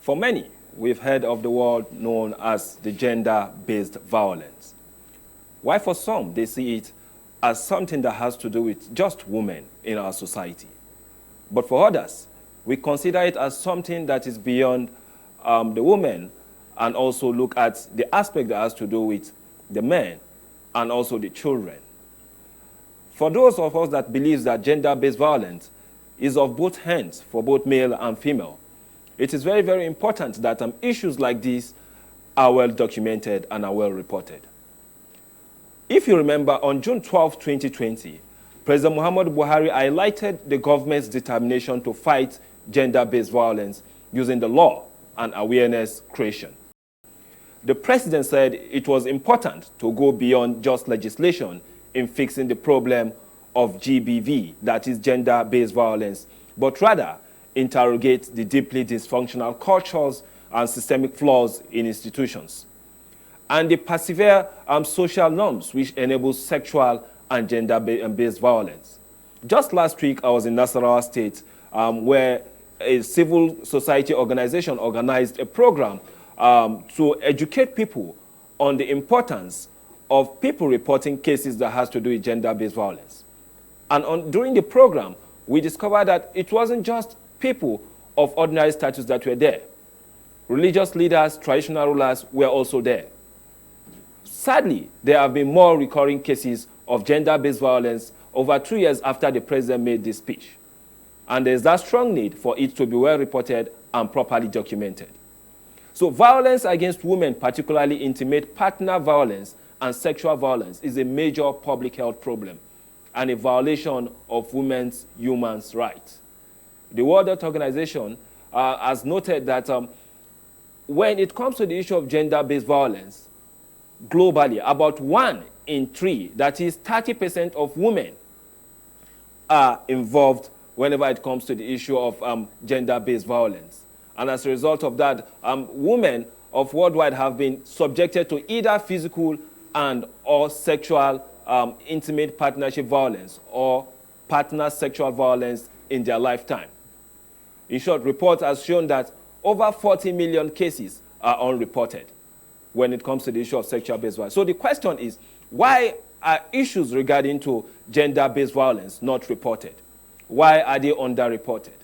For many, we've heard of the word known as the gender-based violence. Why for some, they see it as something that has to do with just women in our society. But for others, we consider it as something that is beyond the women, and also look at the aspect that has to do with the men and also the children. For those of us that believe that gender-based violence is of both hands for both male and female, it is very, very important that issues like this are well documented and are well reported. If you remember, on June 12, 2020, President Muhammadu Buhari highlighted the government's determination to fight gender-based violence using the law and awareness creation. The president said it was important to go beyond just legislation in fixing the problem of GBV, that is gender-based violence, but rather interrogate the deeply dysfunctional cultures and systemic flaws in institutions, and the persevere social norms which enable sexual and gender-based violence. Just last week, I was in Nasarawa State, where a civil society organization organized a program to educate people on the importance of people reporting cases that has to do with gender-based violence. And during the program, we discovered that it wasn't just people of ordinary status that were there. Religious leaders, traditional rulers were also there. Sadly, there have been more recurring cases of gender-based violence over 2 years after the president made this speech. And there's that strong need for it to be well reported and properly documented. So violence against women, particularly intimate partner violence and sexual violence, is a major public health problem and a violation of women's human rights. The World Health Organization has noted that when it comes to the issue of gender-based violence, globally, about 1 in 3, that is 30% of women, are involved whenever it comes to the issue of gender-based violence. And as a result of that, women of worldwide have been subjected to either physical and or sexual intimate partnership violence or partner sexual violence in their lifetime. In short, reports have shown that over 40 million cases are unreported when it comes to the issue of sexual-based violence. So the question is, why are issues regarding to gender-based violence not reported? Why are they underreported?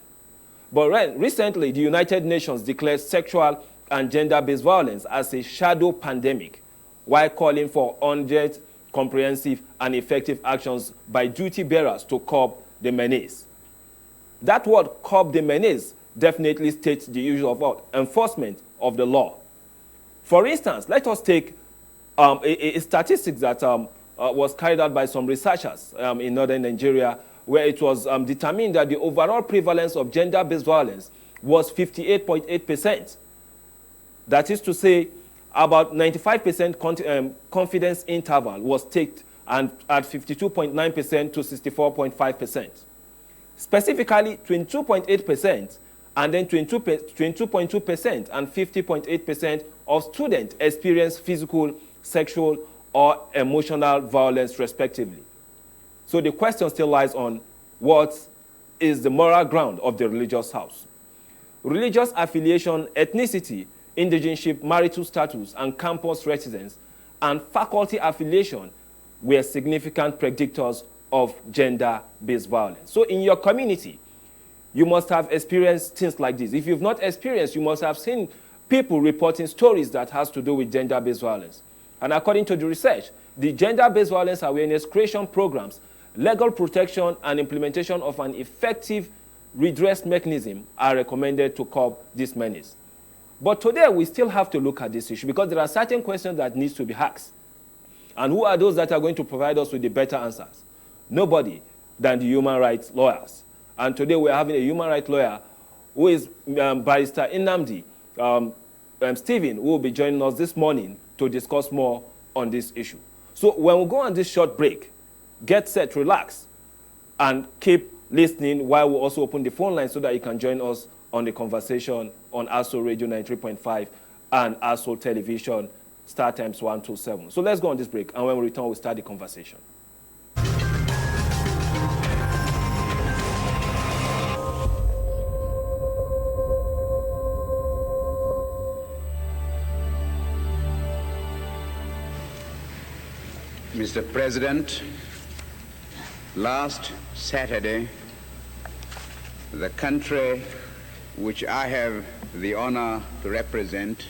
But recently, the United Nations declared sexual and gender-based violence as a shadow pandemic, while calling for urgent, comprehensive, and effective actions by duty bearers to curb the menace. That word, curb the menace, definitely states the issue of enforcement of the law. For instance, let us take a statistic that was carried out by some researchers in northern Nigeria, where it was determined that the overall prevalence of gender-based violence was 58.8%. That is to say, about 95% confidence interval was taken, and at 52.9% to 64.5%. Specifically, 22.8% and then 22.2% and 50.8% of students experience physical, sexual, or emotional violence, respectively. So the question still lies on what is the moral ground of the religious house. Religious affiliation, ethnicity, indigenship, marital status, and campus residence, and faculty affiliation were significant predictors of gender-based violence. So in your community, you must have experienced things like this. If you've not experienced, you must have seen people reporting stories that has to do with gender-based violence. And according to the research, the gender-based violence awareness creation programs, legal protection, and implementation of an effective redress mechanism are recommended to curb this menace. But today, we still have to look at this issue because there are certain questions that need to be asked. And who are those that are going to provide us with the better answers? Nobody than the human rights lawyers. And today, we're having a human rights lawyer who is Barrister Nnamdi Stephen, who will be joining us this morning to discuss more on this issue. So when we go on this short break, get set, relax, and keep listening while we also open the phone line so that you can join us on the conversation on ASO Radio 93.5 and ASO Television, Star Times 127. So let's go on this break, and when we return, we'll start the conversation. Mr. President, last Saturday, the country which I have the honor to represent,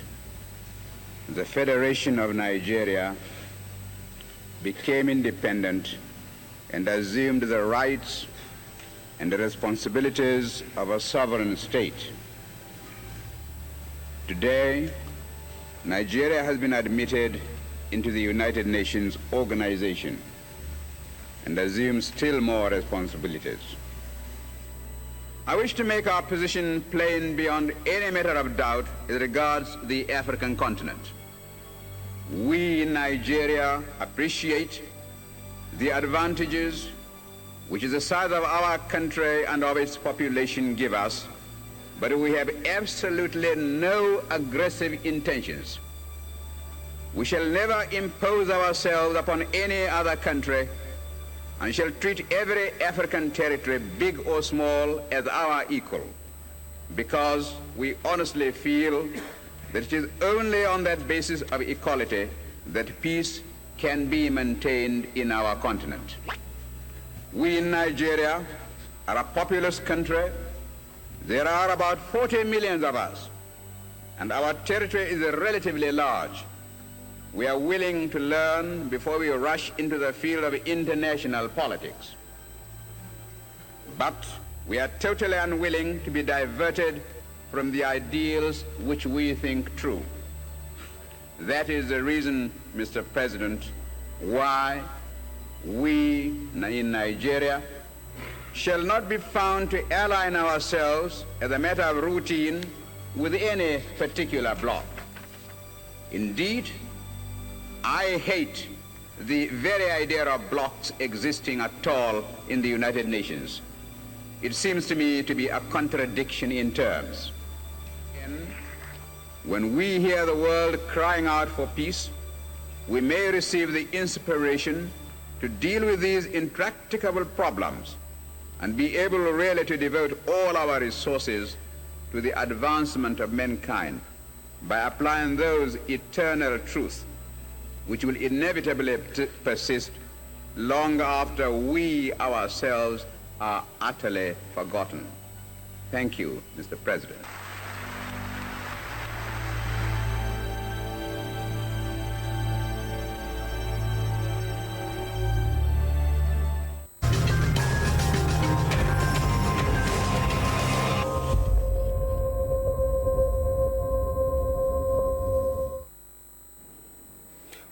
the Federation of Nigeria, became independent and assumed the rights and the responsibilities of a sovereign state. Today, Nigeria has been admitted into the United Nations organization and assumes still more responsibilities. I wish to make our position plain beyond any matter of doubt as regards the African continent. We in Nigeria appreciate the advantages which the size of our country and of its population give us, but we have absolutely no aggressive intentions. We shall never impose ourselves upon any other country and shall treat every African territory, big or small, as our equal, because we honestly feel that it is only on that basis of equality that peace can be maintained in our continent. We in Nigeria are a populous country. There are about 40 million of us, and our territory is relatively large. We are willing to learn before we rush into the field of international politics. But we are totally unwilling to be diverted from the ideals which we think true. That is the reason, Mr. President, why we in Nigeria shall not be found to align ourselves as a matter of routine with any particular bloc. Indeed, I hate the very idea of blocs existing at all in the United Nations. It seems to me to be a contradiction in terms. When we hear the world crying out for peace, we may receive the inspiration to deal with these intractable problems and be able really to devote all our resources to the advancement of mankind by applying those eternal truths which will inevitably persist long after we ourselves are utterly forgotten. Thank you, Mr. President.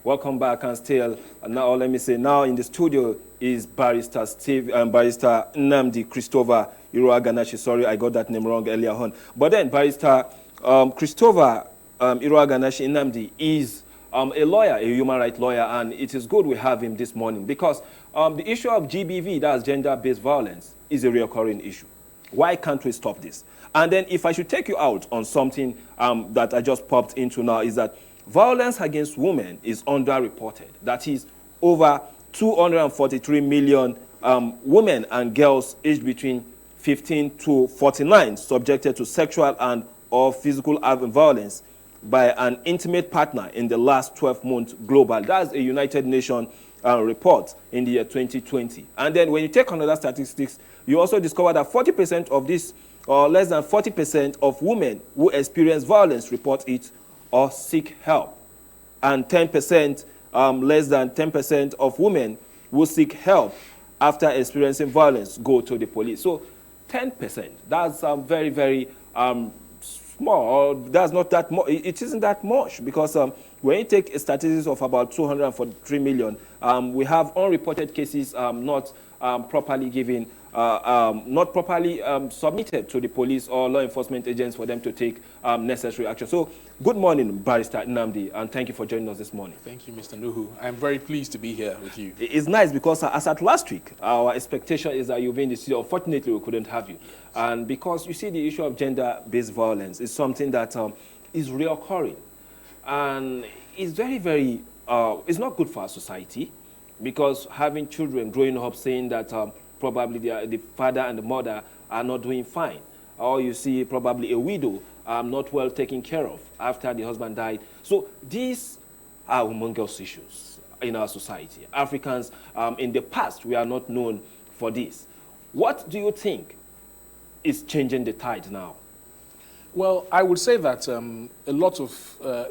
Welcome back, and still now let me say now in the studio is Barrister Barrister Nnamdi Christopher Iruaganashi. Sorry, I got that name wrong earlier on. But then Barrister Christopher Iruaganashi Nnamdi is a lawyer, a human rights lawyer, and it is good we have him this morning because the issue of GBV, that's gender-based violence, is a recurring issue. Why can't we stop this? And then if I should take you out on something that I just popped into now is that violence against women is underreported. That is, over 243 million women and girls aged between 15 to 49 subjected to sexual and or physical violence by an intimate partner in the last 12 months global. That's a United Nations report in the year 2020. And then when you take another statistics, you also discover that 40% of this, or less than 40% of women who experience violence report it or seek help. And 10%, less than 10% of women who seek help after experiencing violence go to the police. So 10%, that's very, very small, or that's not that much. It isn't that much because when you take a statistics of about 243 million, we have unreported cases not properly given, not properly submitted to the police or law enforcement agents for them to take necessary action. So, good morning, Barrister Nnamdi, and thank you for joining us this morning. Thank you, Mr. Nuhu. I'm very pleased to be here with you. It's nice because as at last week, our expectation is that you'll be in the studio. Unfortunately, we couldn't have you. And because you see the issue of gender-based violence is something that is reoccurring. And it's very, very, it's not good for our society because having children growing up saying that probably the father and the mother are not doing fine. Or you see probably a widow not well taken care of after the husband died. So these are humongous issues. in our society. Africans, in the past, we are not known for this. What do you think is changing the tide now? Well, I would say that a lot of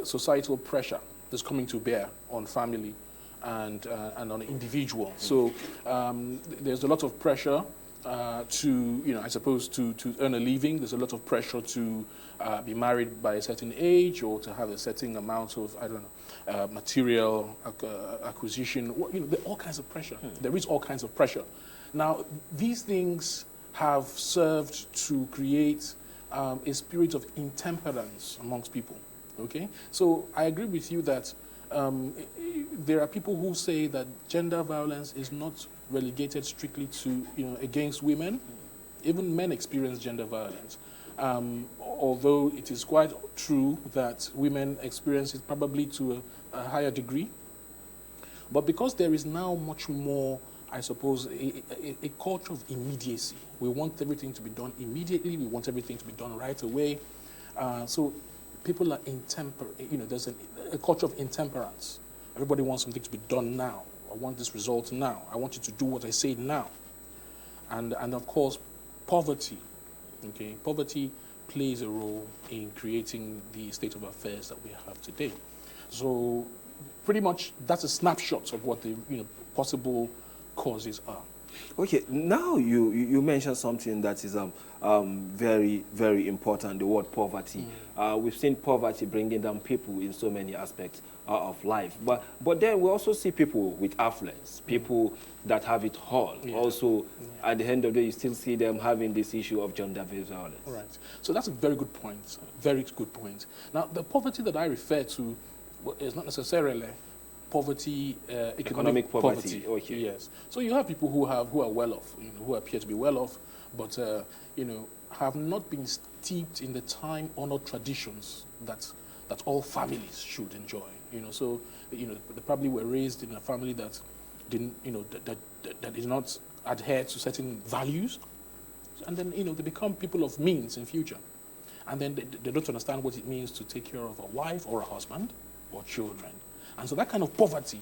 societal pressure is coming to bear on family and on individual. So there's a lot of pressure to, I suppose, to earn a living. There's a lot of pressure to be married by a certain age or to have a certain amount of, material acquisition. There are all kinds of pressure. There is all kinds of pressure. Now, these things have served to create a spirit of intemperance amongst people. Okay, so I agree with you that there are people who say that gender violence is not relegated strictly to against women. Even men experience gender violence. Although it is quite true that women experience it probably to a higher degree. But because there is now much more, I suppose, a culture of immediacy. We want everything to be done immediately. We want everything to be done right away. So people are there's a culture of intemperance. Everybody wants something to be done now. I want this result now. I want you to do what I say now. And of course, poverty. Okay, poverty plays a role in creating the state of affairs that we have today. So pretty much that's a snapshot of what the possible causes are. Okay, now you mentioned something that is very, very important, the word poverty. We've seen poverty bringing down people in so many aspects of life. But then we also see people with affluence, people that have it all. Yeah. Also, at the end of the day, you still see them having this issue of gender-based violence. Right. So that's a very good point, very good point. Now, the poverty that I refer to is not necessarily poverty, economic poverty. Okay. Yes. So you have people who are well off, who appear to be well off, but have not been steeped in the time-honored traditions that all families should enjoy. So they probably were raised in a family that didn't, that did not adhere to certain values, and then they become people of means in future, and then they don't understand what it means to take care of a wife or a husband or children. And so that kind of poverty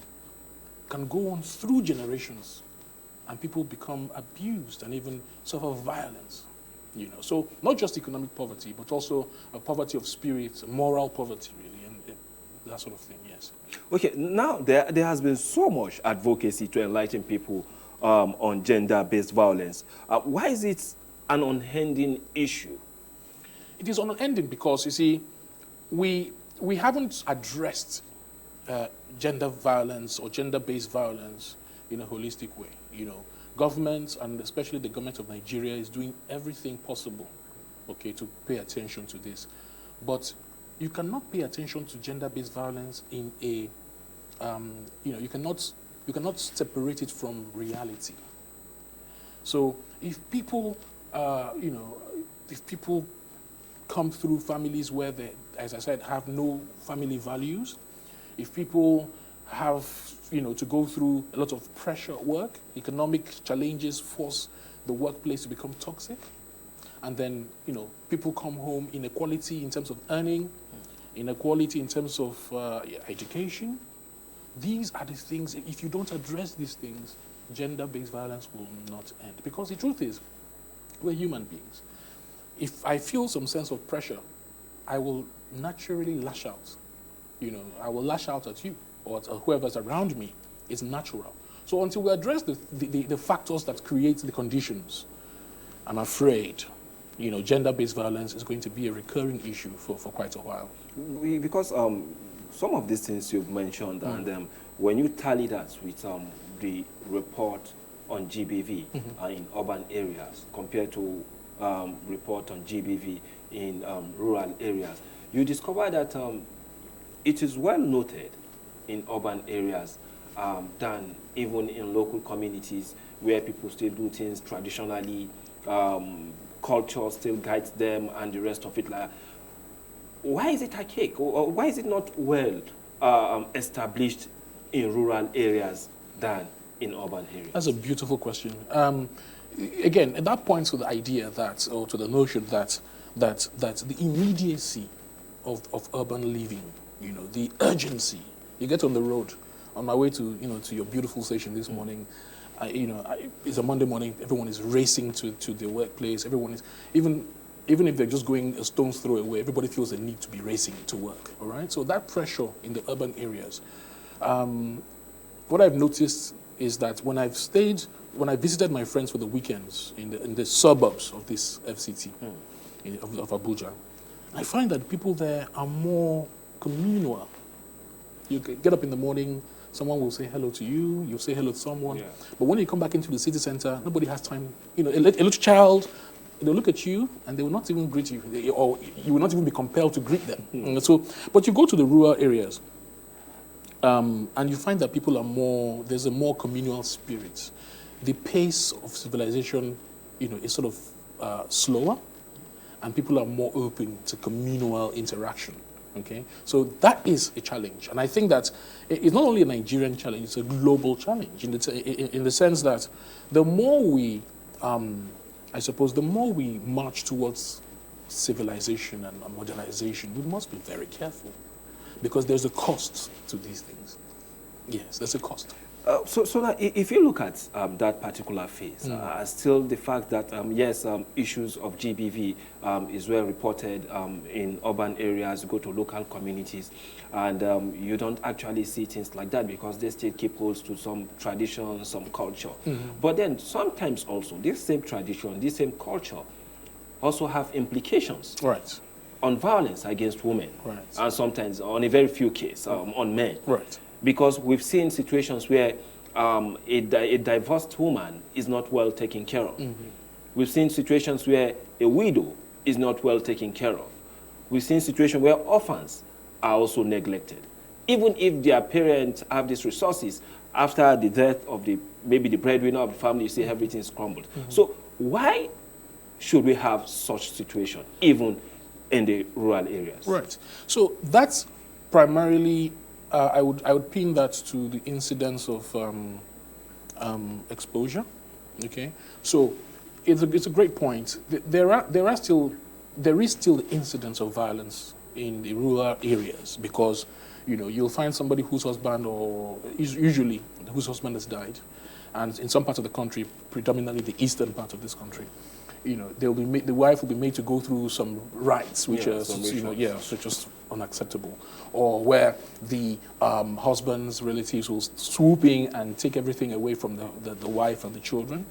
can go on through generations, and people become abused and even suffer violence. So not just economic poverty, but also a poverty of spirit, moral poverty, really, and that sort of thing. Yes. Okay. Now there has been so much advocacy to enlighten people on gender-based violence. Why is it an unending issue? It is unending because you see, we haven't addressed gender violence or gender-based violence in a holistic way. Governments, and especially the government of Nigeria, is doing everything possible, to pay attention to this. But you cannot pay attention to gender-based violence in a, you cannot separate it from reality. So if people, if people come through families where they, as I said, have no family values, if people have, to go through a lot of pressure at work, economic challenges force the workplace to become toxic, and then, people come home, inequality in terms of earning, inequality in terms of education. These are the things, if you don't address these things, gender-based violence will not end. Because the truth is, we're human beings. If I feel some sense of pressure, I will naturally lash out. I will lash out at you or at whoever's around me. It's natural. So until we address the factors that create the conditions, I'm afraid, gender-based violence is going to be a recurring issue for quite a while. Because some of these things you've mentioned, and when you tally that with the report on GBV in urban areas compared to report on GBV in rural areas, you discover that it is well noted in urban areas than even in local communities where people still do things traditionally, culture still guides them and the rest of it. Why is it archaic? Or why is it not well established in rural areas than in urban areas? That's a beautiful question. Again, that points to the idea that, or to the notion that the immediacy of urban living, the urgency. You get on the road on my way to, to your beautiful station this morning, it's a Monday morning, everyone is racing to their workplace, everyone is, even if they're just going a stone's throw away, everybody feels the need to be racing to work, all right? So that pressure in the urban areas, what I've noticed is that when I visited my friends for the weekends in the suburbs of this FCT, of Abuja, I find that people there are more communal. You get up in the morning, someone will say hello to you, you'll say hello to someone. Yeah. But when you come back into the city center, nobody has time. A little child, they'll look at you and they will not even greet you, or you will not even be compelled to greet them. But you go to the rural areas, and you find that people are there's a more communal spirit. The pace of civilization, is sort of slower, and people are more open to communal interaction. Okay, so that is a challenge, and I think that it's not only a Nigerian challenge; it's a global challenge in the sense that the more we, the more we march towards civilization and modernization, we must be very careful, because there's a cost to these things. Yes, there's a cost. So now, if you look at that particular phase, still the fact that, yes, issues of GBV is well reported in urban areas, you go to local communities, and you don't actually see things like that because they still keep hold to some tradition, some culture. But then sometimes also, this same tradition, this same culture also have implications. Right. On violence against women. Right. And sometimes, on a very few cases, on men. Right. Because we've seen situations where a divorced woman is not well taken care of. We've seen situations where a widow is not well taken care of. We've seen situations where orphans are also neglected. Even if their parents have these resources, after the death of maybe the breadwinner of the family, you see everything is crumbled. So why should we have such situation, even in the rural areas? Right. So that's primarily, I would pin that to the incidence of exposure. Okay. So it's a great point. There is still the incidence of violence in the rural areas because you'll find somebody whose husband, or usually whose husband has died, and in some parts of the country, predominantly the eastern part of this country, the wife will be made to go through some rites which are just unacceptable, or where the husband's relatives will swoop in and take everything away from the wife and the children.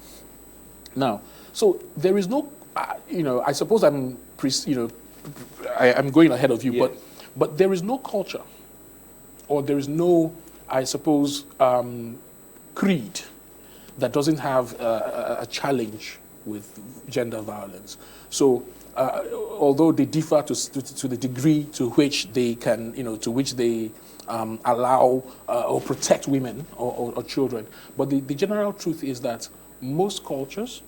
Now, so there is no, I suppose I'm going ahead of you, yes. but there is no culture, or there is no, I suppose, creed that doesn't have a challenge with gender violence. So, although they differ to the degree to which they can, to which they allow or protect women or children, but the general truth is that most cultures,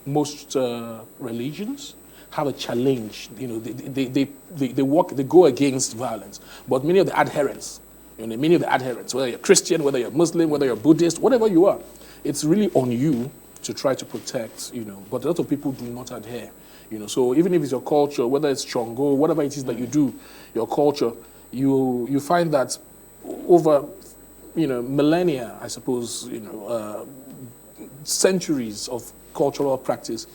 most religions have a challenge. They go against violence, but many of the adherents, whether you're Christian, whether you're Muslim, whether you're Buddhist, whatever you are, it's really on you to try to protect, but a lot of people do not adhere, so even if it's your culture, whether it's Chongo, whatever it is that you do, your culture, you find that over, millennia, I suppose, centuries of cultural practice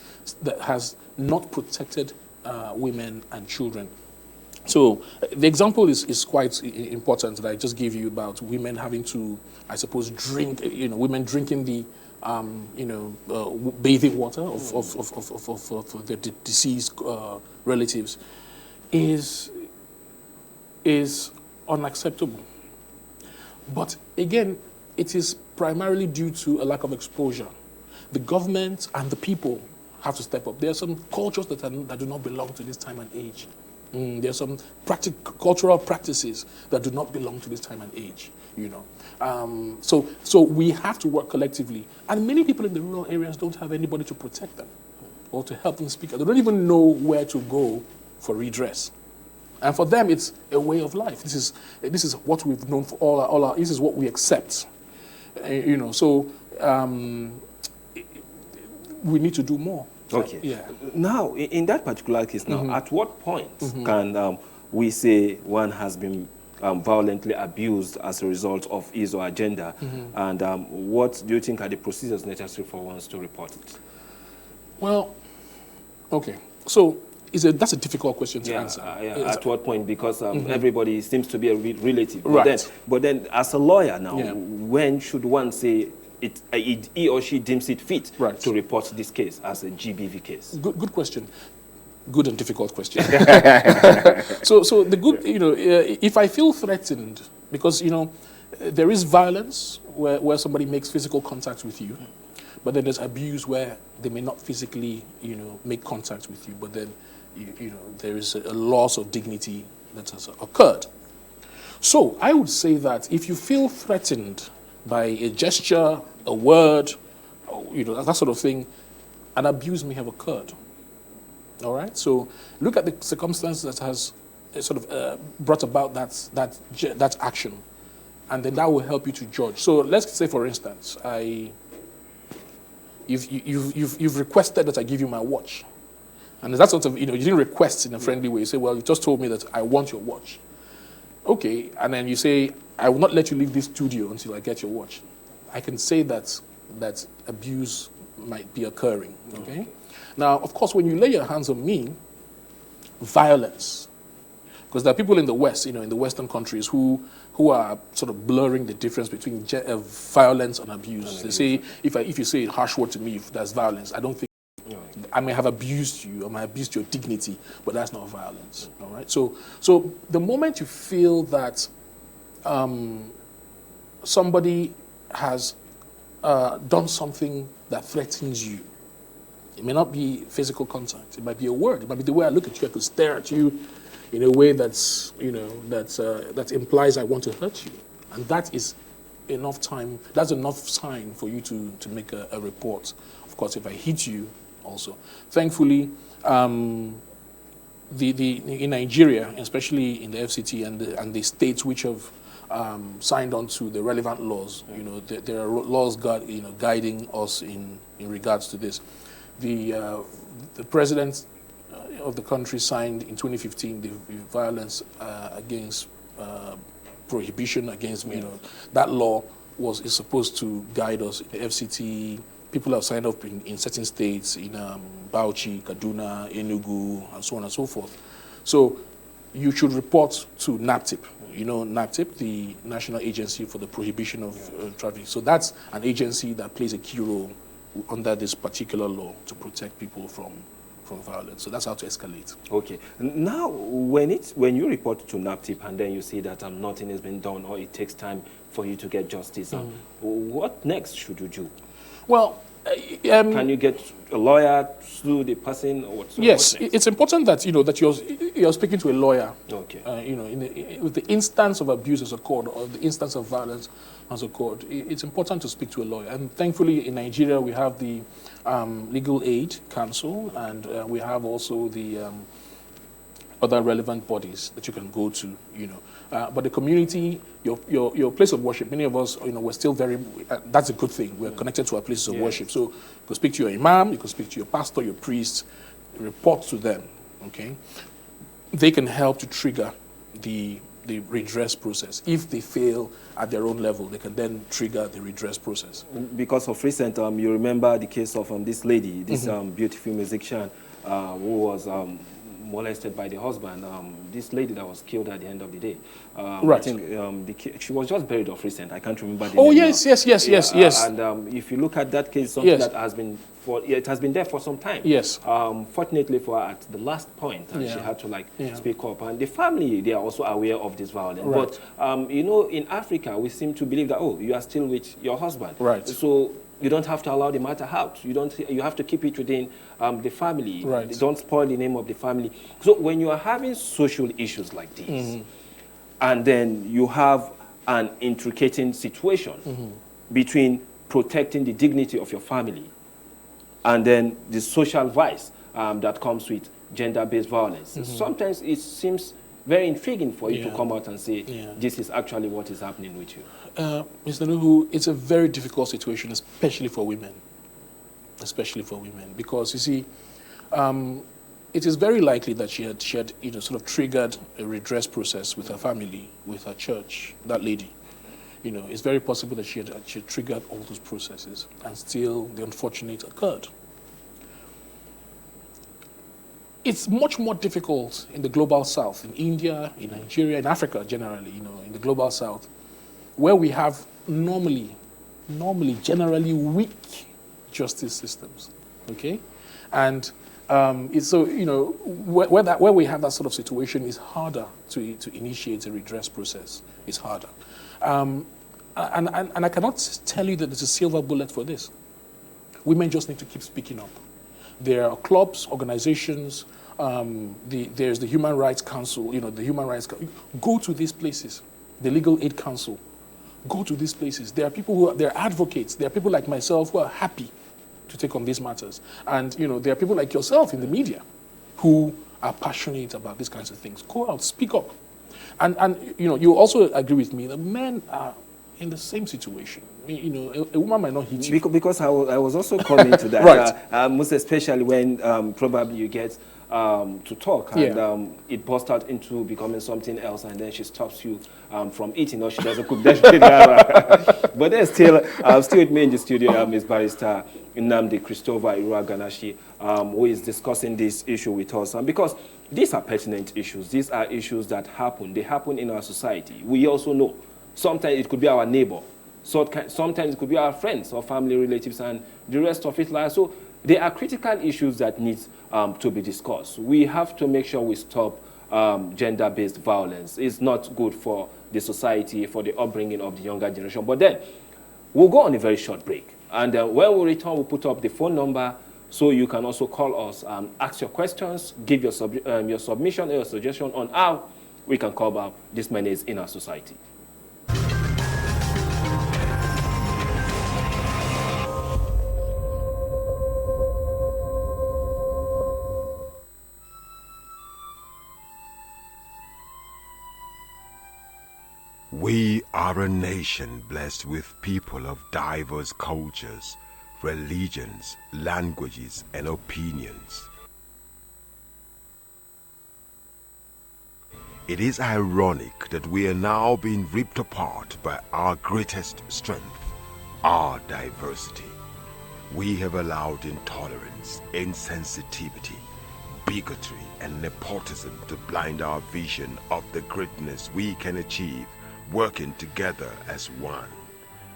that has not protected women and children. So the example is quite important that I just gave you about women having to, I suppose, drink, women drinking the bathing water of their deceased relatives is unacceptable. But again, it is primarily due to a lack of exposure. The government and the people have to step up. There are some cultures that do not belong to this time and age. There are some cultural practices that do not belong to this time and age, So we have to work collectively. And many people in the rural areas don't have anybody to protect them or to help them speak. They don't even know where to go for redress. And for them, it's a way of life. This is what we've known for all our. This is what we accept. So we need to do more. Okay. Yeah. Now, in that particular case, at what point can we say one has been violently abused as a result of his or her gender? And what do you think are the procedures necessary for ones to report it? Well, okay. So that's a difficult question to answer. At what point? Because everybody seems to be a relative. Right. But then, as a lawyer now, Yeah. when should one say he or she deems it fit Right. to report this case as a GBV case? Good question. Good and difficult question. So the good, if I feel threatened, because, there is violence where somebody makes physical contact with you, but then there's abuse where they may not physically, make contact with you, but then, there is a loss of dignity that has occurred. So I would say that if you feel threatened by a gesture, a word, that sort of thing, an abuse may have occurred. All right? So look at the circumstances that has sort of brought about that action, and then that will help you to judge. So let's say, for instance, you've requested that I give you my watch. And that sort of, you didn't request in a friendly way. You say, well, you just told me that I want your watch. Okay, and then you say, I will not let you leave this studio until I get your watch. I can say that abuse might be occurring, okay? Now, of course, when you lay your hands on me, violence, because there are people in the West, in the Western countries who are sort of blurring the difference between violence and abuse. They say, if you say a harsh word to me, if that's violence, I don't think I may have abused you, or may have abused your dignity, but that's not violence. All right. So the moment you feel that somebody has done something that threatens you, it may not be physical contact. It might be a word. It might be the way I look at you. I could stare at you in a way that's that implies I want to hurt you, and that is enough time. That's enough sign for you to make a report. Of course, if I hit you. Also, thankfully, in Nigeria, especially in the FCT and the states which have signed on to the relevant laws, there are laws guiding us in regards to this. The president of the country signed in 2015 the violence against prohibition against that law is supposed to guide us. The FCT. People have signed up in certain states, in Bauchi, Kaduna, Enugu, and so on and so forth. So you should report to NAPTIP. NAPTIP, the National Agency for the Prohibition of Trafficking. So that's an agency that plays a key role under this particular law to protect people from violence. So that's how to escalate. Okay. Now, when you report to NAPTIP and then you see that nothing has been done or it takes time for you to get justice, what next should you do? Well, can you get a lawyer, sue the person, or what? Yes, it's important that that you're speaking to a lawyer. Okay. With the instance of abuse as occurred or the instance of violence as occurred, it's important to speak to a lawyer. And thankfully, in Nigeria, we have the Legal Aid Council, and we have also the other relevant bodies that you can go to. But the community, your place of worship, many of us, we're still very, that's a good thing. We're connected to our places of worship. So you can speak to your imam, you can speak to your pastor, your priest, report to them, okay? They can help to trigger the redress process. If they fail at their own level, they can then trigger the redress process. Because of recent, you remember the case of this lady, this beautiful musician who was molested by the husband. This lady that was killed at the end of the day. Right. I think she was just buried of recent. I can't remember the name. Oh yes. And if you look at that case, something that has been it has been there for some time. Yes. Fortunately for her, at the last point, she had to speak up. And the family, they are also aware of this violence. Right. But in Africa, we seem to believe that you are still with your husband. Right. So you don't have to allow the matter out. You have to keep it within the family. Right. Don't spoil the name of the family. So when you are having social issues like this, and then you have an intricate situation between protecting the dignity of your family and then the social vice that comes with gender-based violence, sometimes it seems very intriguing for you to come out and say, this is actually what is happening with you. Mr. Nuhu, it's a very difficult situation, especially for women. Especially for women. Because, you see, it is very likely that she had sort of triggered a redress process with her family, with her church, that lady. It's very possible that she had triggered all those processes, and still the unfortunate occurred. It's much more difficult in the global south, in India, in Nigeria, in Africa generally, in the global south, where we have normally, generally weak justice systems, okay? And where we have that sort of situation, it's harder to initiate a redress process. It's harder. And I cannot tell you that there's a silver bullet for this. Women just need to keep speaking up. There are clubs, organizations, there's the Human Rights Council, the Human Rights Council. Go to these places, the Legal Aid Council. Go to these places. There are people they're advocates. There are people like myself who are happy to take on these matters. And, there are people like yourself in the media who are passionate about these kinds of things. Go out, speak up. And you also agree with me that men are in the same situation. A woman might not hit you. Because I was also coming to that. Right. Most especially when probably you get to talk and it bursts out into becoming something else, and then she stops you from eating, or she doesn't cook. But then still with me in the studio, Ms. Barrister Nnamdi Christopher Iruaganashi, who is discussing this issue with us. And because these are pertinent issues, these are issues that happen. They happen in our society. We also know. Sometimes it could be our neighbor. Sometimes it could be our friends or family relatives, and the rest of it. So there are critical issues that need to be discussed. We have to make sure we stop gender-based violence. It's not good for the society, for the upbringing of the younger generation. But then we'll go on a very short break. And when we return, we'll put up the phone number so you can also call us, ask your questions, give your submission or your suggestion on how we can cover this menace in our society. We are a nation blessed with people of diverse cultures, religions, languages, and opinions. It is ironic that we are now being ripped apart by our greatest strength, our diversity. We have allowed intolerance, insensitivity, bigotry, and nepotism to blind our vision of the greatness we can achieve working together as one.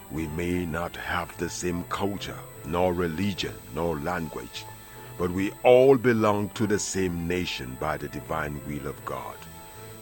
We may not have the same culture, nor religion, nor language, but we all belong to the same nation by the divine will of God.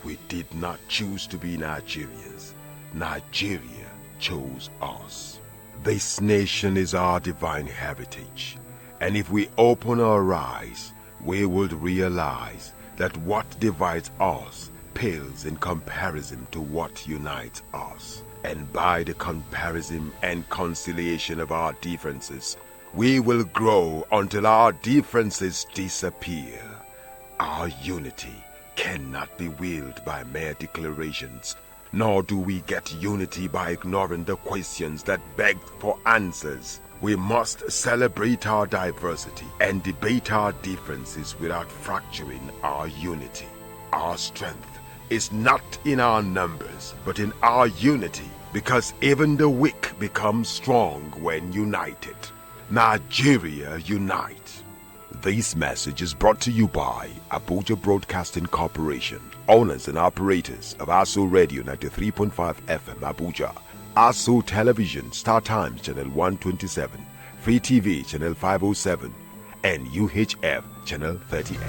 We did not choose to be Nigerians. Nigeria chose us. This nation is our divine heritage, and if we open our eyes, we would realize that what divides us pales in comparison to what unites us. And by the comparison and conciliation of our differences, we will grow until our differences disappear. Our unity cannot be willed by mere declarations, nor do we get unity by ignoring the questions that beg for answers. We must celebrate our diversity and debate our differences without fracturing our unity. Our strength is not in our numbers, but in our unity, because even the weak become strong when united. Nigeria unite. This message is brought to you by Abuja Broadcasting Corporation, owners and operators of ASO Radio 93.5 FM Abuja, ASO Television Star Times Channel 127, Free TV Channel 507, and UHF Channel 38.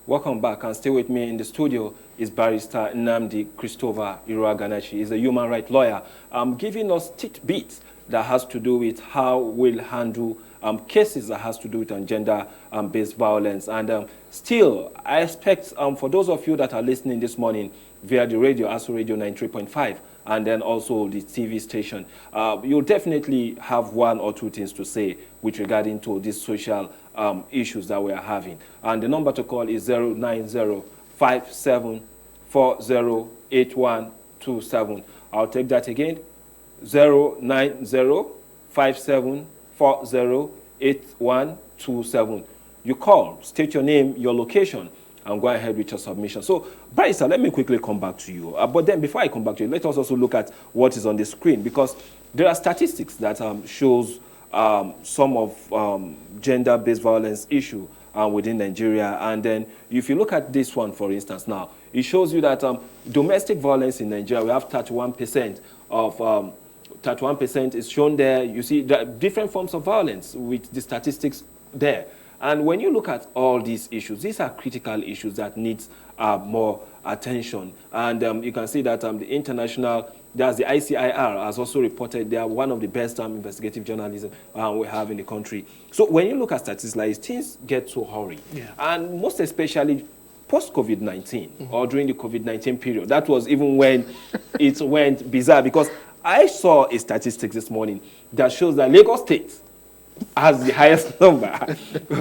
Welcome back, and stay with me in the studio is Barrister Nnamdi Christopher Iruaganashi. He's a human rights lawyer, giving us tidbits that has to do with how we'll handle cases that has to do with gender-based violence. And still, I expect for those of you that are listening this morning via the radio, ASO Radio 93.5, and then also the TV station, you'll definitely have one or two things to say with regarding to these social issues that we are having. And the number to call is 090-5740-81 8127. I'll take that again. 09057408127. You call, state your name, your location, and go ahead with your submission. So, Barrister, let me quickly come back to you. But then before I come back to you, let us also look at what is on the screen, because there are statistics that shows some of gender-based violence issue within Nigeria. And then if you look at this one, for instance, now, it shows you that domestic violence in Nigeria, we have 31% of 31% is shown there. You see different forms of violence with the statistics there. And when you look at all these issues, these are critical issues that need more attention. And you can see that the international, there's the ICIR has also reported they are one of the best investigative journalism we have in the country. So when you look at statistics like this, things get so hurried. Yeah. And most especially post-COVID-19 or during the COVID-19 period. That was even when it went bizarre, because I saw a statistic this morning that shows that Lagos State has the highest number.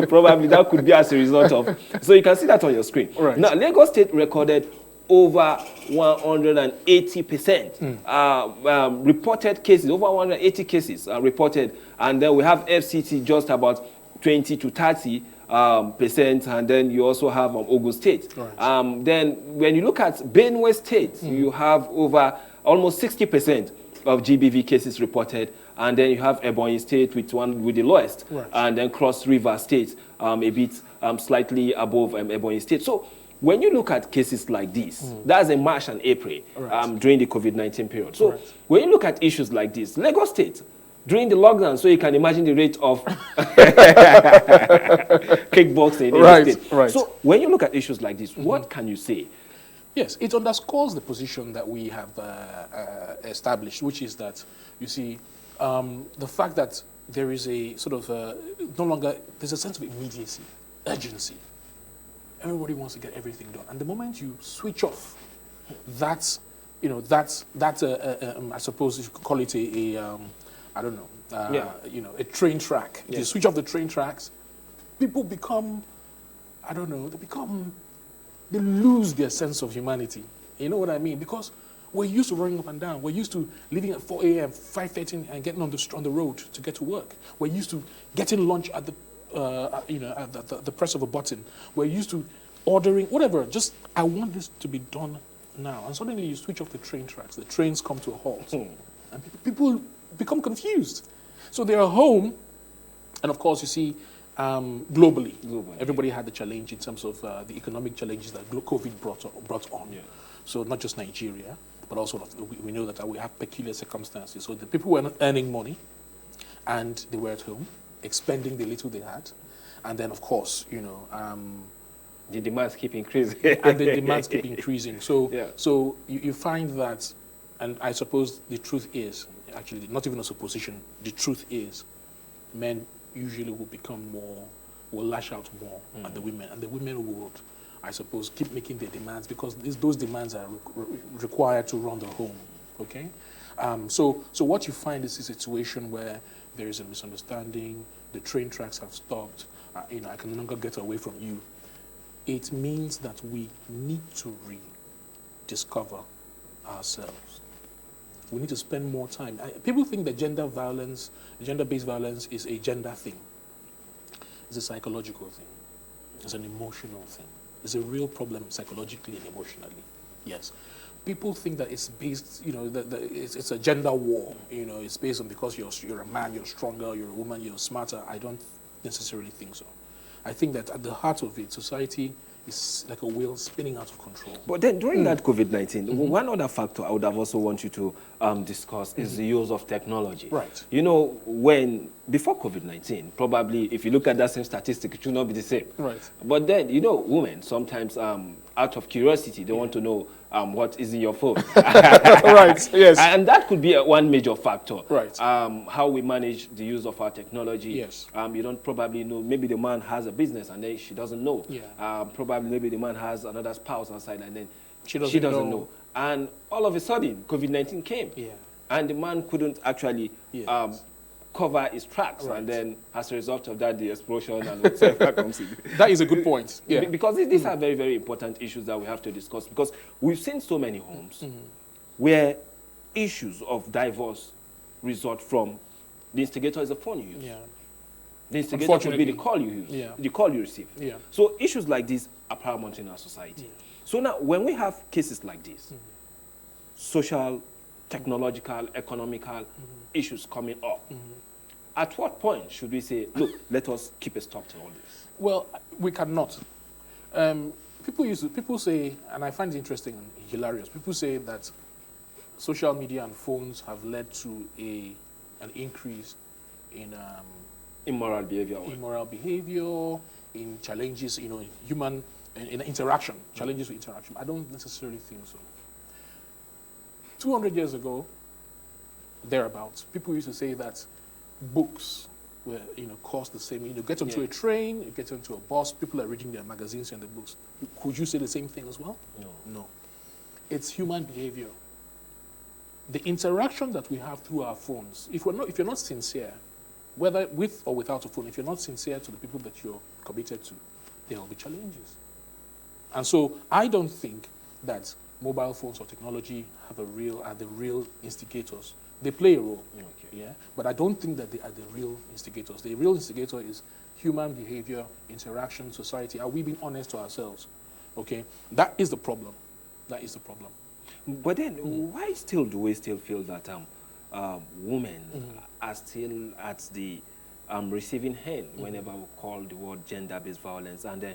Probably that could be as a result of. So you can see that on your screen. Right. Now, Lagos State recorded over 180% reported cases, over 180 cases reported. And then we have FCT just about 20 to 30%, and then you also have Ogun State. Right. Then when you look at Benue State, you have over almost 60% of GBV cases reported, and then you have Ebonyi State with the lowest, right. And then Cross River State a bit slightly above Ebonyi State. So when you look at cases like this, that's in March and April, right. During the COVID-19 period. So right. When you look at issues like this, Lagos State, during the lockdown, so you can imagine the rate of kickboxing in the state. Right. So when you look at issues like this, what can you say? Yes, it underscores the position that we have established, which is that, you see, the fact that there is a sort of no longer, there's a sense of immediacy, urgency. Everybody wants to get everything done. And the moment you switch off, that's, you know, that's I suppose you could call it I don't know, you know, a train track. If you switch off the train tracks, people become, I don't know, they lose their sense of humanity. You know what I mean? Because we're used to running up and down. We're used to leaving at 4 a.m., 5:30, and getting on the road to get to work. We're used to getting lunch at the at the press of a button. We're used to ordering whatever. Just I want this to be done now. And suddenly you switch off the train tracks. The trains come to a halt, and people become confused. So they are home, and of course you see. Globally, everybody had the challenge in terms of the economic challenges that COVID brought on. Yeah. So not just Nigeria, but also we know that we have peculiar circumstances. So the people were not earning money, and they were at home, expending the little they had, and then of course, you know, the demands keep increasing. And the demands keep increasing. So so you find that, and I suppose the truth is actually not even a supposition. The truth is, men usually will lash out more at the women, and the women would, I suppose, keep making their demands because those demands are required to run the home. Okay, so what you find is a situation where there is a misunderstanding. The train tracks have stopped. You know, I can no longer get away from you. It means that we need to rediscover ourselves. We need to spend more time. People think that gender-based violence is a gender thing. It's a psychological thing. It's an emotional thing. It's a real problem psychologically and emotionally. Yes. People think that it's based, you know, it's a gender war. You know, it's based on because you're a man, you're stronger, you're a woman, you're smarter. I don't necessarily think so. I think that at the heart of it, society is like a wheel spinning out of control. But then during that COVID-19, one other factor I would have also want you to discuss is the use of technology. Right. You know, before COVID-19, probably if you look at that same statistic, it should not be the same. Right. But then, you know, women sometimes out of curiosity, they want to know what is in your phone. Right, yes. And that could be one major factor. Right. How we manage the use of our technology. Yes. You don't probably know, maybe the man has a business and then she doesn't know. Yeah. Probably maybe the man has another spouse outside and then she doesn't know. And all of a sudden, COVID-19 came. Yeah. And the man couldn't actually cover his tracks. Right. And then as a result of that, the explosion and whatever comes in. That is a good point. Yeah. Because these are very, very important issues that we have to discuss because we've seen so many homes where issues of divorce result from the instigator is the phone you use. Yeah. The instigator could be the Unfortunately. call you use, Yeah. the call you receive. Yeah. So issues like this are paramount in our society. So now, when we have cases like this, social, technological, economical issues coming up, at what point should we say, look, let us keep a stop to all this? Well, we cannot. People say, and I find it interesting and hilarious. People say that social media and phones have led to an increase in Immoral behavior. immoral behavior, in challenges, in interaction, challenges with interaction. I don't necessarily think so. 200 years ago, thereabouts, people used to say that books were, cost the same. Get onto Yeah. a train, you get onto a bus, people are reading their magazines and the books. Could you say the same thing as well? No. No. It's human behavior. The interaction that we have through our phones, if you're not sincere, whether with or without a phone, if you're not sincere to the people that you're committed to, there will be challenges. And so I don't think that mobile phones or technology are the real instigators. They play a role, yeah, but I don't think that they are the real instigators. The real instigator is human behavior, interaction, society. Are we being honest to ourselves? Okay, that is the problem. That is the problem. But then, why do we still feel that women are still at the receiving end whenever we call the word gender-based violence? And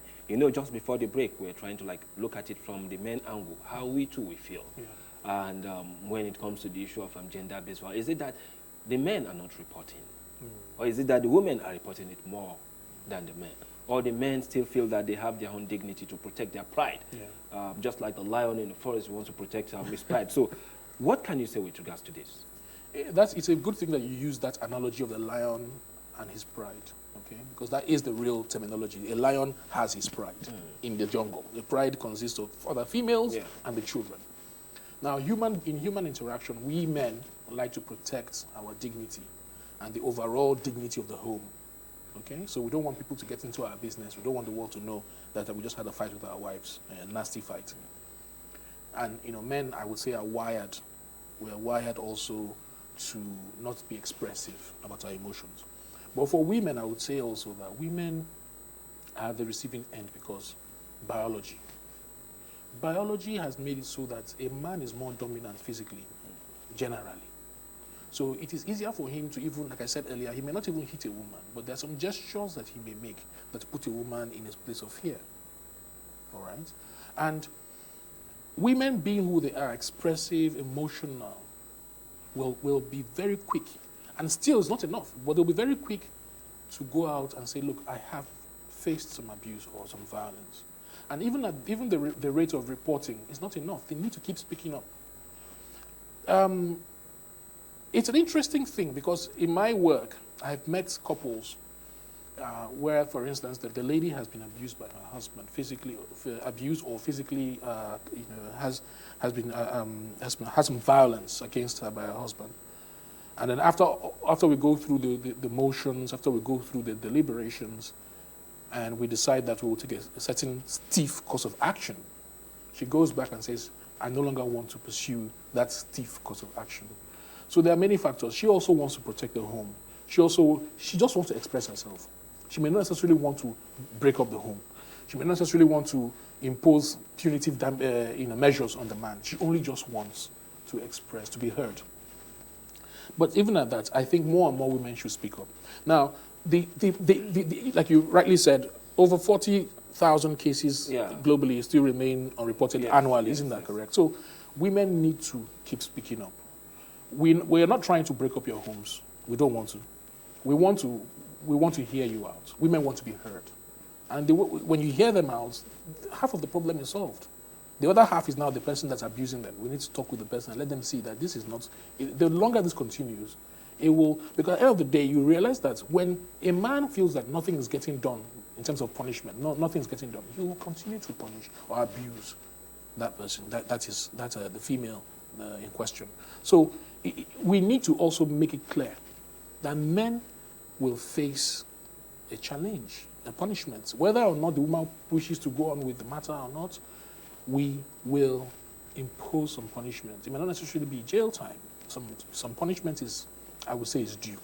just before the break, we're trying to look at it from the men angle, how we feel. Yeah. And when it comes to the issue of gender-based violence, is it that the men are not reporting? Or is it that the women are reporting it more than the men? Or the men still feel that they have their own dignity to protect their pride? Yeah. Just like the lion in the forest wants to protect his pride. So what can you say with regards to this? It's a good thing that you use that analogy of the lion and his pride, okay? Because that is the real terminology. A lion has his pride in the jungle. The pride consists of other females and the children. Now, in human interaction, we men like to protect our dignity and the overall dignity of the home, okay? So we don't want people to get into our business. We don't want the world to know that we just had a fight with our wives, a nasty fight. And, men, I would say, are wired. We are wired also to not be expressive about our emotions. But for women, I would say also that women are the receiving end because biology. Biology has made it so that a man is more dominant physically, generally. So it is easier for him to even, like I said earlier, he may not even hit a woman, but there are some gestures that he may make that put a woman in a place of fear. All right? And women, being who they are, expressive, emotional, will be very quick. And still, it's not enough, but they'll be very quick to go out and say, look, I have faced some abuse or some violence. And even the rate of reporting is not enough. They need to keep speaking up. It's an interesting thing because in my work, I've met couples where, for instance, the lady has been abused by her husband, physically abused or physically, has some violence against her by her husband. And then after we go through the motions, after we go through the deliberations, and we decide that we will take a certain stiff course of action, she goes back and says, I no longer want to pursue that stiff course of action. So there are many factors. She also wants to protect the home. She just wants to express herself. She may not necessarily want to break up the home. She may not necessarily want to impose punitive measures on the man. She only just wants to express, to be heard. But even at that, I think more and more women should speak up. Now, like you rightly said, over 40,000 cases globally still remain unreported annually. Isn't that correct? So women need to keep speaking up. We are not trying to break up your homes. We don't want to. We want to hear you out. Women want to be heard. And when you hear them out, half of the problem is solved. The other half is now the person that's abusing them. We need to talk with the person and let them see that this is not... The longer this continues, it will... Because at the end of the day, you realize that when a man feels that nothing is getting done in terms of punishment, nothing is getting done, he will continue to punish or abuse that person. That's the female in question. So we need to also make it clear that men will face a challenge, a punishment. Whether or not the woman wishes to go on with the matter or not, we will impose some punishment. It may not necessarily be jail time. Some punishment is, I would say, is due.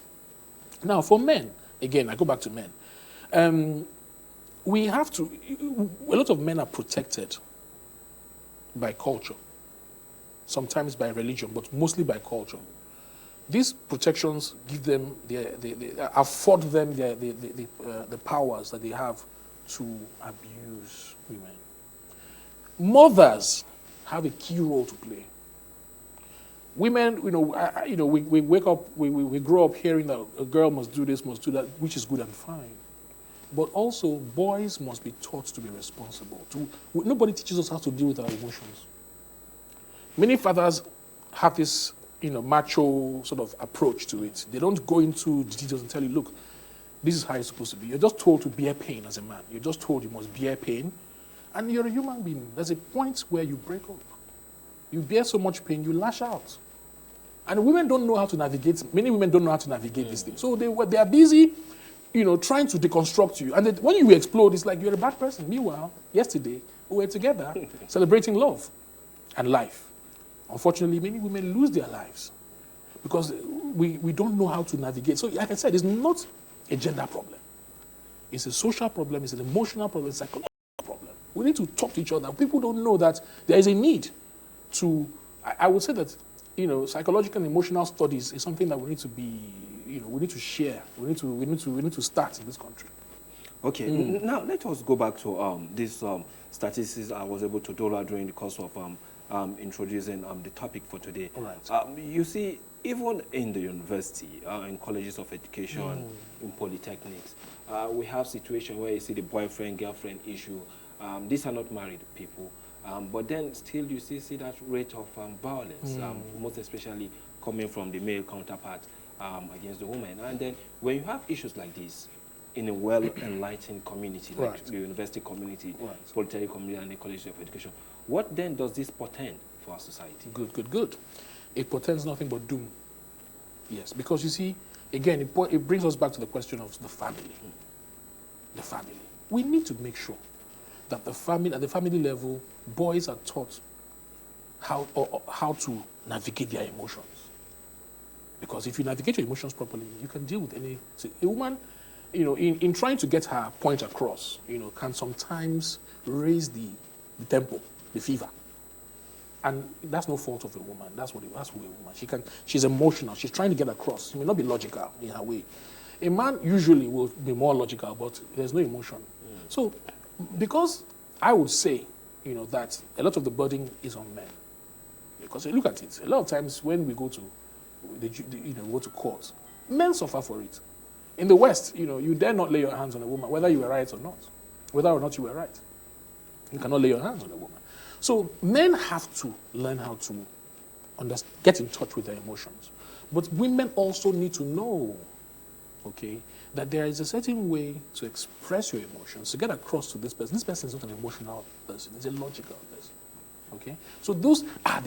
Now, for men, again, I go back to men. We have to, a lot of men are protected by culture, sometimes by religion, but mostly by culture. These protections give them, they afford them the powers that they have to abuse women. Mothers have a key role to play. Women, we wake up, we grow up hearing that a girl must do this, must do that, which is good and fine. But also, boys must be taught to be responsible. Nobody teaches us how to deal with our emotions. Many fathers have this, macho sort of approach to it. They don't go into the details and tell you, look, this is how it's supposed to be. You're just told to bear pain as a man. You're just told you must bear pain. And you're a human being. There's a point where you break up. You bear so much pain, you lash out. And women don't know how to navigate. Many women don't know how to navigate this thing. So they are busy, trying to deconstruct you. And then when you explode, it's like you're a bad person. Meanwhile, yesterday, we were together celebrating love and life. Unfortunately, many women lose their lives because we don't know how to navigate. So like I said, it's not a gender problem. It's a social problem. It's an emotional problem. It's a psychological problem. We need to talk to each other. People don't know that there is a need to, I would say that, psychological and emotional studies is something that we need to be, we need to share. We need to start in this country. Okay, now let us go back to these statistics I was able to do during the course of introducing the topic for today. All right. You see, even in the university, in colleges of education, in polytechnics, we have situations where you see the boyfriend-girlfriend issue. These are not married people, but then still you see that rate of violence, most especially coming from the male counterpart against the woman. And then when you have issues like this in a well-enlightened community, like the university community, polytechnic community, and the colleges of education, what then does this portend for our society? Good. It portends nothing but doom. Yes, because you see, again, it brings us back to the question of the family. The family. We need to make sure that at the family level, boys are taught how to navigate their emotions. Because if you navigate your emotions properly, you can deal with any. A woman, in trying to get her point across, can sometimes raise the tempo, the fever. And that's no fault of a woman. That's what a woman. She's emotional. She's trying to get across. She may not be logical in her way. A man usually will be more logical, but there's no emotion. So, because I would say, that a lot of the burden is on men. Because look at it. A lot of times when we go to go to court, men suffer for it. In the West, you dare not lay your hands on a woman, whether you were right or not. Whether or not you were right. You cannot lay your hands on a woman. So men have to learn how to get in touch with their emotions. But women also need to know, that there is a certain way to express your emotions, to get across to this person. This person is not an emotional person, it's a logical person. So those are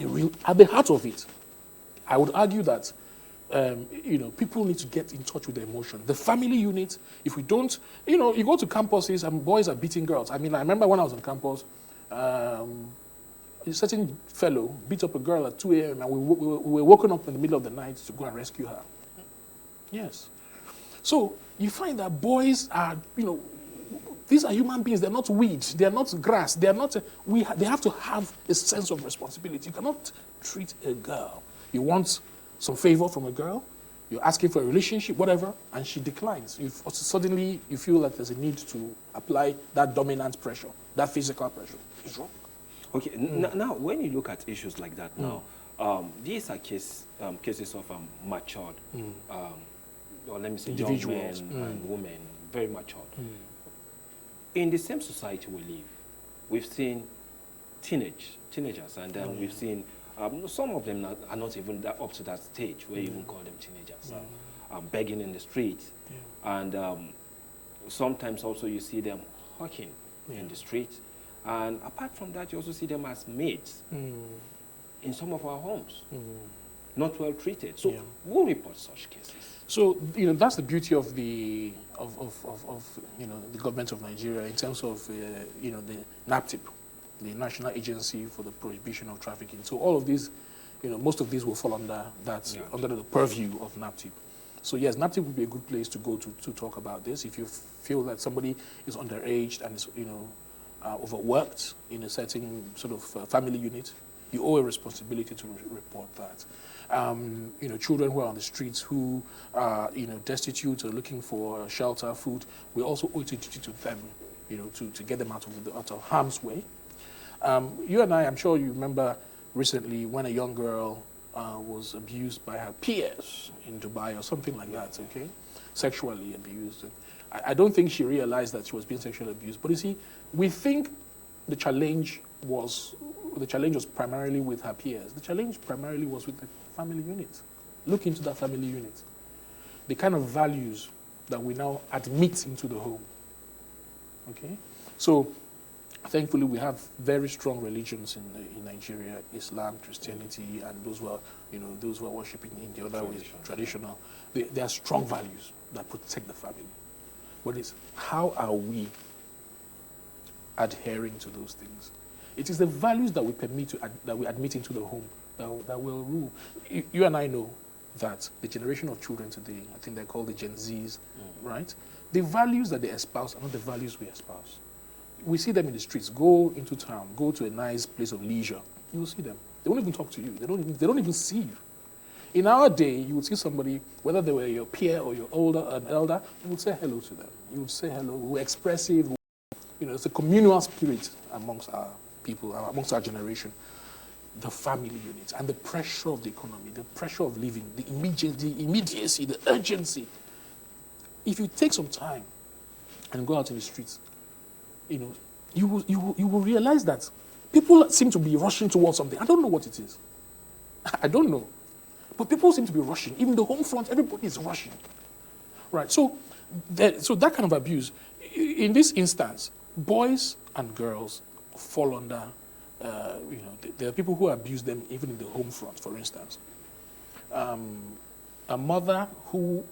at the heart of it. I would argue that people need to get in touch with their emotion. The family unit, if we don't, you go to campuses and boys are beating girls. I remember when I was on campus, a certain fellow beat up a girl at 2 a.m. and we were woken up in the middle of the night to go and rescue her. Yes. So you find that boys are, these are human beings. They're not weeds. They're not grass. They're not. They have to have a sense of responsibility. You cannot treat a girl. You want some favor from a girl. You're asking for a relationship, whatever, and she declines. Suddenly you feel that there's a need to apply that dominant pressure, that physical pressure. It's wrong. Okay. Now, when you look at issues like that, these are cases of matured, or let me say, individuals, young men and women, very matured. In the same society we live, we've seen teenagers, and then we've seen some of them are not even up to that stage where you even call them teenagers, begging in the street, and sometimes also you see them hawking in the street. And apart from that, you also see them as maids in some of our homes, not well treated. So we'll report such cases. So that's the beauty of the the government of Nigeria in terms of the NAPTIP. the National Agency for the Prohibition of Trafficking. So all of these, most of these will fall under that, under the purview of NAPTIP. So yes, NAPTIP would be a good place to go to talk about this. If you feel that somebody is underage and is, overworked in a certain sort of family unit, you owe a responsibility to report that. Children who are on the streets who are, destitute or looking for shelter, food, we also owe it to them, to get them out of harm's way. You and I'm sure you remember recently when a young girl was abused by her peers in Dubai or something like that, okay? Sexually abused. I don't think she realized that she was being sexually abused. But you see, we think the challenge was primarily with her peers. The challenge primarily was with the family unit. Look into that family unit. The kind of values that we now admit into the home. Okay? So, thankfully, we have very strong religions in Nigeria: Islam, Christianity, and those who are worshiping in the other ways, traditional. They are strong values that protect the family. But it's how are we adhering to those things? It is the values that we that we admit into the home that will rule. You and I know that the generation of children today, I think they're called the Gen Zs, right? The values that they espouse are not the values we espouse. We see them in the streets. Go into town. Go to a nice place of leisure. You will see them. They won't even talk to you. They don't even see you. In our day, you would see somebody, whether they were your peer or your elder, you would say hello to them. You would say hello. We're expressive. It's a communal spirit amongst our people, amongst our generation. The family unit and the pressure of the economy, the pressure of living, the immediacy, the urgency. If you take some time and go out in the streets, you will realize that people seem to be rushing towards something. I don't know what it is. I don't know. But people seem to be rushing. Even the home front, everybody is rushing. Right. So that kind of abuse, in this instance, boys and girls fall under, there are people who abuse them even in the home front, for instance. A mother who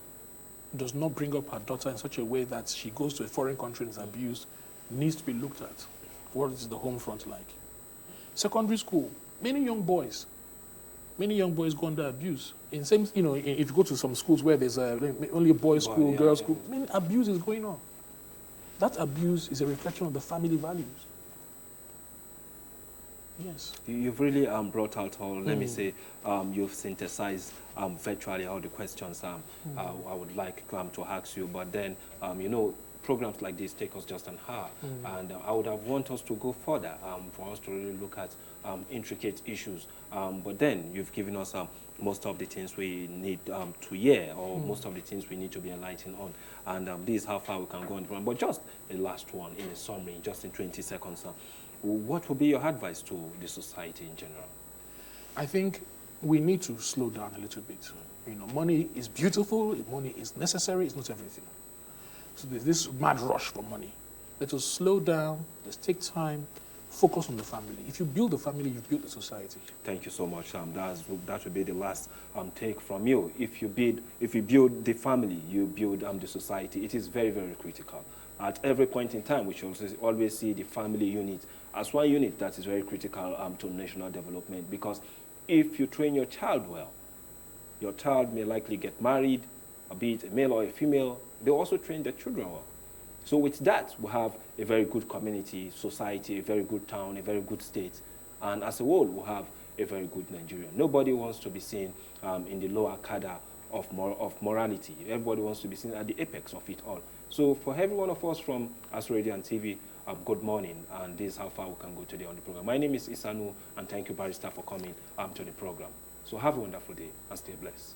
does not bring up her daughter in such a way that she goes to a foreign country and is abused needs to be looked at. What is the home front like? Secondary school, many young boys go under abuse. In same, if you go to some schools where there's only a boys' school, girls' school, many abuse is going on. That abuse is a reflection of the family values. Yes. You've really brought out all, let me say, you've synthesized virtually all the questions I would like to ask you. But then, programs like this take us just an hour. And I would have want us to go further for us to really look at intricate issues. But then you've given us most of the things we need to hear, or most of the things we need to be enlightened on. And this is how far we can go on. But just a last one in a summary, just in 20 seconds. What would be your advice to the society in general? I think we need to slow down a little bit. Money is beautiful, money is necessary, it's not everything. So there's this mad rush for money. Let us slow down, let's take time, focus on the family. If you build the family, you build the society. Thank you so much. That will be the last take from you. If you build the family, you build the society. It is very, very critical. At every point in time, we should always see the family unit as one unit that is very critical to national development. Because if you train your child well, your child may likely get married, be it a male or a female. They also train their children well. So with that, we have a very good community, society, a very good town, a very good state. And as a whole, we have a very good Nigeria. Nobody wants to be seen in the lower cadre of morality. Everybody wants to be seen at the apex of it all. So for every one of us from Aso Radio and TV, good morning, and this is how far we can go today on the program. My name is Isanu, and thank you, Barrister, for coming to the program. So have a wonderful day and stay blessed.